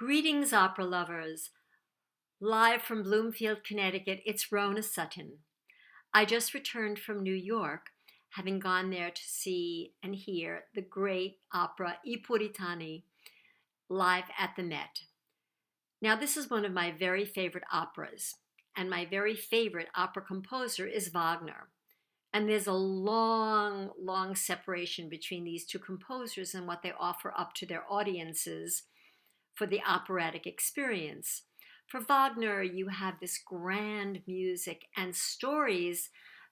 Greetings, opera lovers. Live from Bloomfield, Connecticut, it's Rona Sutton. I just returned from New York, having gone there to see and hear the great opera I Puritani live at the Met. Now, this is one of my very favorite operas, and my very favorite opera composer is Wagner. And there's a long, long separation between these two composers and what they offer up to their audiences for the operatic experience. For Wagner, you have this grand music and stories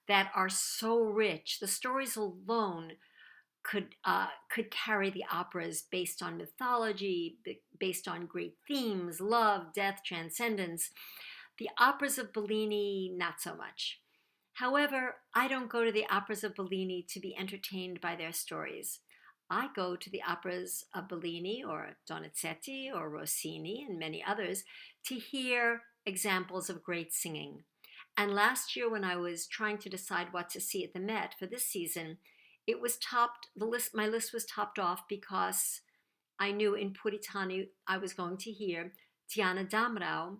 that are so rich. The stories alone could carry the operas based on mythology, based on great themes, love, death, transcendence. The operas of Bellini, not so much. However, I don't go to the operas of Bellini to be entertained by their stories. I go to the operas of Bellini or Donizetti or Rossini and many others to hear examples of great singing. And last year, when I was trying to decide what to see at the Met for this season, it was my list was topped off because I knew in Puritani I was going to hear DAMRAU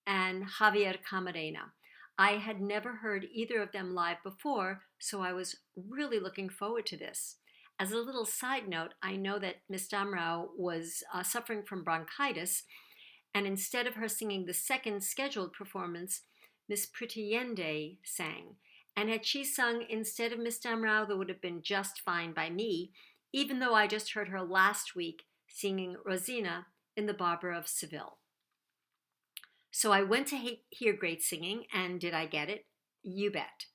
and Javier Camarena. I had never heard either of them live before, so I was really looking forward to this. As a little side note, I know that Miss DAMRAU was suffering from bronchitis, and instead of her singing the second scheduled performance, Miss Puritani sang. And had she sung instead of Miss DAMRAU, that would have been just fine by me, even though I just heard her last week singing Rosina in The Barber of Seville. So I went to hear great singing, and did I get it? You bet.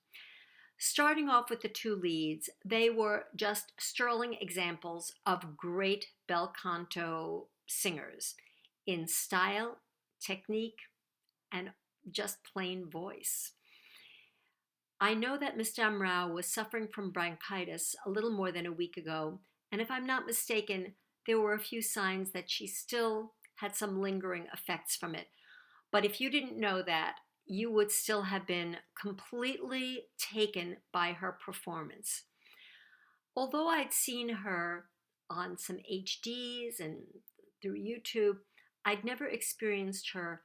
Starting off with the two leads, they were just sterling examples of great bel canto singers in style, technique, and just plain voice. I know that Miss DAMRAU was suffering from bronchitis a little more than a week ago, and if I'm not mistaken, there were a few signs that she still had some lingering effects from it. But if you didn't know that, you would still have been completely taken by her performance. Although I'd seen her on some HDs and through YouTube, I'd never experienced her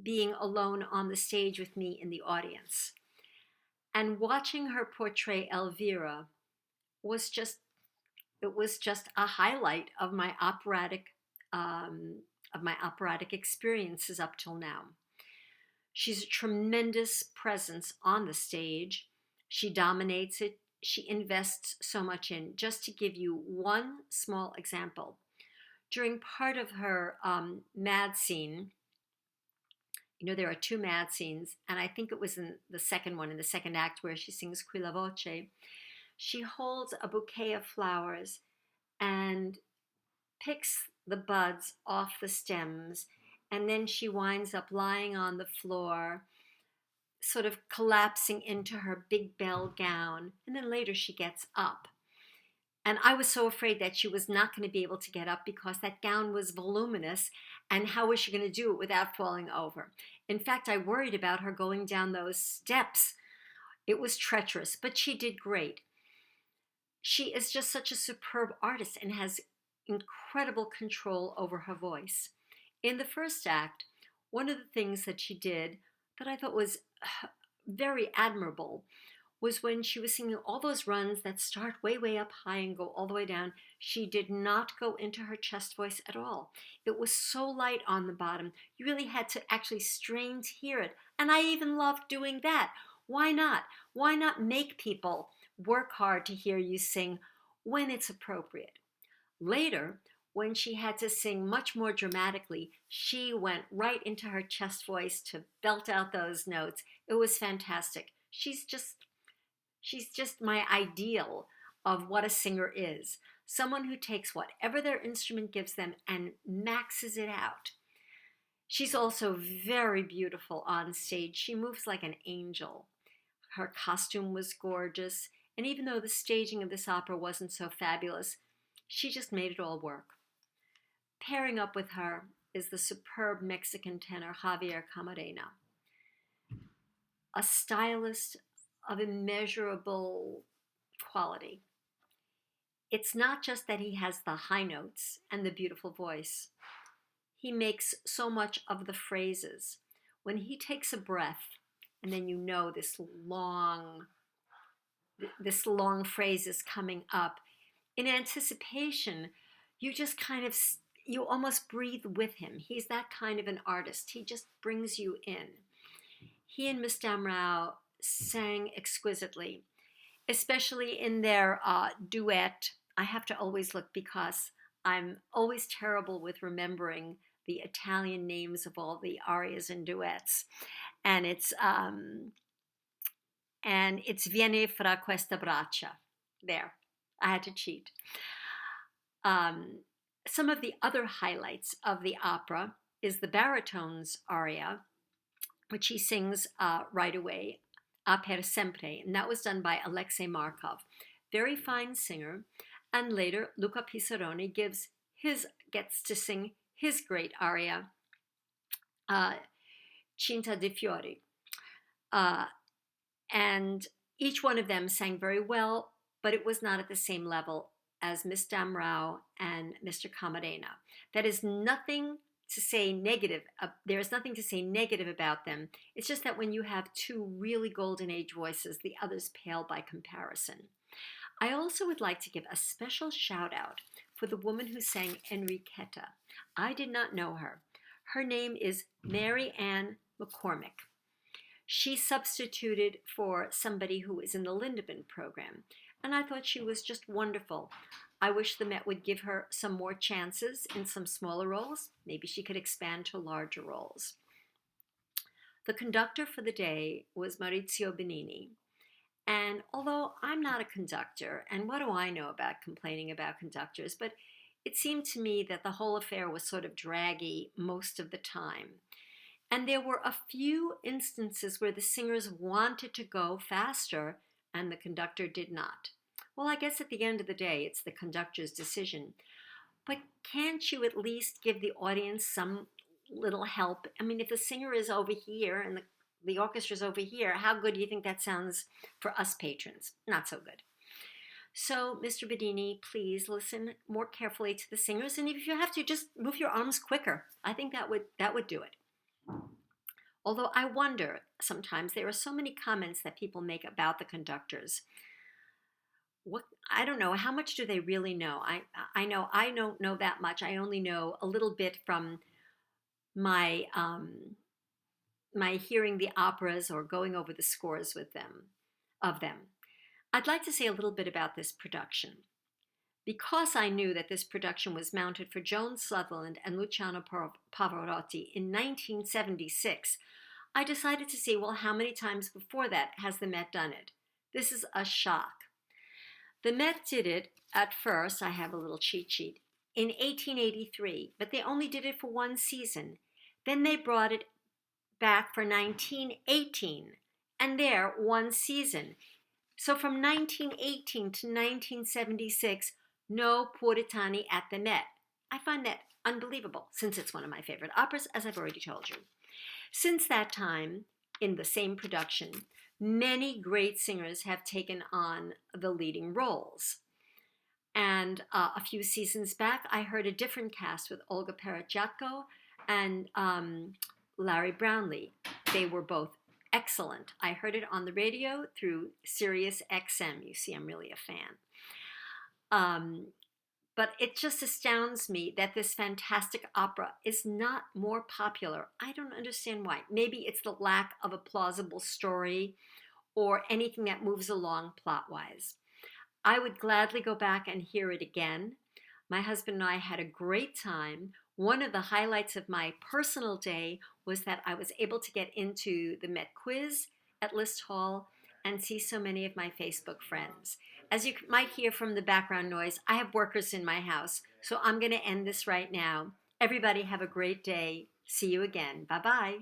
being alone on the stage with me in the audience. And watching her portray Elvira was just a highlight of my operatic experiences up till now. She's a tremendous presence on the stage. She dominates it. She invests so much in. Just to give you one small example, during part of her mad scene, there are two mad scenes, and I think it was in the second one, in the second act, where she sings Qui la voce. She holds a bouquet of flowers and picks the buds off the stems, and then she winds up lying on the floor, sort of collapsing into her big bell gown, and then later she gets up. And I was so afraid that she was not going to be able to get up because that gown was voluminous, and how was she going to do it without falling over? In fact, I worried about her going down those steps. It was treacherous, but she did great. She is just such a superb artist and has incredible control over her voice. In the first act, one of the things that she did that I thought was very admirable was when she was singing all those runs that start way, way up high and go all the way down. She did not go into her chest voice at all. It was so light on the bottom. You really had to actually strain to hear it. And I even loved doing that. Why not? Why not make people work hard to hear you sing when it's appropriate? Later, when she had to sing much more dramatically, she went right into her chest voice to belt out those notes. It was fantastic. She's just my ideal of what a singer is. Someone who takes whatever their instrument gives them and maxes it out. She's also very beautiful on stage. She moves like an angel. Her costume was gorgeous, and even though the staging of this opera wasn't so fabulous, she just made it all work. Pairing up with her is the superb Mexican tenor Javier Camarena, a stylist of immeasurable quality. It's not just that he has the high notes and the beautiful voice. he makes so much of the phrases. When he takes a breath, and then you know this long phrase is coming up, in anticipation, you just kind of, you almost breathe with him. He's that kind of an artist. He just brings you in. He and Miss DAMRAU sang exquisitely, especially in their duet. I have to always look because I'm always terrible with remembering the Italian names of all the arias and duets, and it's Viene fra questa braccia. There, I had to cheat. Some of the other highlights of the opera is the baritone's aria, which he sings right away, A per sempre, and that was done by Alexei Markov. Very fine singer. And later, Luca Pisaroni gets to sing his great aria, Cinta di Fiori. And each one of them sang very well, but it was not at the same level as Miss DAMRAU and Mr. Camarena. That is nothing to say negative. There is nothing to say negative about them. It's just that when you have two really golden age voices, the others pale by comparison. I also would like to give a special shout out for the woman who sang Enriqueta. I did not know her. Her name is Mary Ann McCormick. She substituted for somebody who was in the Lindemann program, and I thought she was just wonderful. I wish the Met would give her some more chances in some smaller roles. Maybe she could expand to larger roles. The conductor for the day was Maurizio Benini. And although I'm not a conductor, and what do I know about complaining about conductors, but it seemed to me that the whole affair was sort of draggy most of the time. And there were a few instances where the singers wanted to go faster and the conductor did not. Well, I guess at the end of the day, it's the conductor's decision. But can't you at least give the audience some little help? I mean, if the singer is over here and the orchestra's over here, how good do you think that sounds for us patrons? Not so good. So, Mr. Bedini, please listen more carefully to the singers, and if you have to, just move your arms quicker. I think that would do it. Although I wonder, sometimes there are so many comments that people make about the conductors. I don't know, how much do they really know? I know I don't know that much. I only know a little bit from my my hearing the operas or going over the scores with them. I'd like to say a little bit about this production. Because I knew that this production was mounted for Joan Sutherland and Luciano Pavarotti in 1976, I decided to see, well, how many times before that has the Met done it? This is a shock. The Met did it at first, I have a little cheat sheet, in 1883, but they only did it for one season. Then they brought it back for 1918, and there, one season. So from 1918 to 1976, no Puritani at the Met. I find that unbelievable, since it's one of my favorite operas, as I've already told you. Since that time, in the same production, many great singers have taken on the leading roles. And a few seasons back, I heard a different cast with Olga Perichatko and Larry Brownlee. They were both excellent. I heard it on the radio through Sirius XM. You see, I'm really a fan. But it just astounds me that this fantastic opera is not more popular. I don't understand why. Maybe it's the lack of a plausible story or anything that moves along plot-wise. I would gladly go back and hear it again. My husband and I had a great time. One of the highlights of my personal day was that I was able to get into the Met Quiz at List Hall and see so many of my Facebook friends. As you might hear from the background noise, I have workers in my house, so I'm going to end this right now. Everybody have a great day. See you again. Bye-bye.